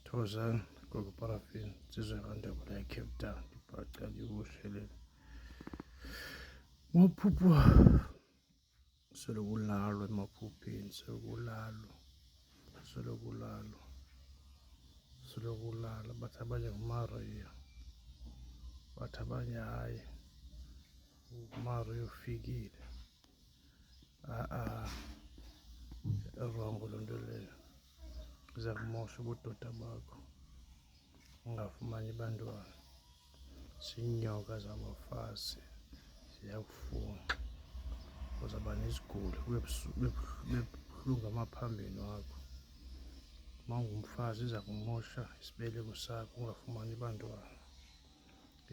Thokozani Gogo Parafin sizwe kaNdaba la eCape Town ibhaca liwushelele maphupho selokulalwa emaphupheni selokulala bathi abanye nguMaria bathi abanye hayi uMaria ufikile wrong lonto leyo iza kumosha ubudoda bakho ungafumani bantwana zinyoka zabafazi ziyakufuna uzaba neziguli bebuhlungu amaphambili wakho mawungumfazi iza kumosha isibeleko sakho ungafumani bantwana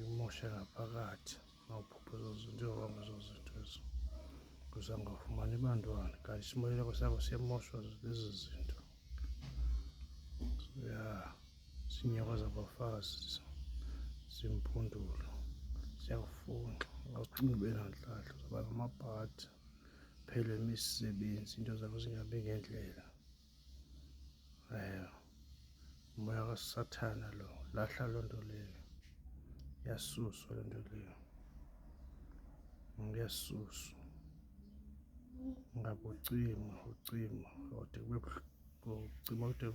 imoshe ngaphakathi mawuphupha njengoba zinto ezo uzangafumani bantwana kanti isibeleko sakho siyamoshwa lezi zinto zinyoka zabafazi zimpundulo ziyakufuna awucimbe nanhlahla uzaba namabhadi phele imisebenzi into zakho zingabi ngendlela umoya kasathana lo lahla lonto leyo yasuswa lento leyo ngiyasuswa ngabe ucima kodwa ucima kodwa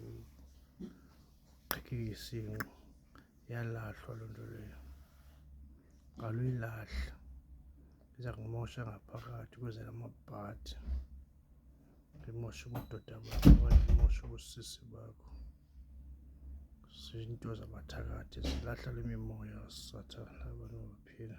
uqhekekisa inqo yalahlwa lonto leyo aluyilahla iza kumosha ngaphakathi kweze lamabhadi imosha ubudoda bakho imosha ubusisi bakho zinto zabathakathi zilahla lemimoya kasathana abantu baphila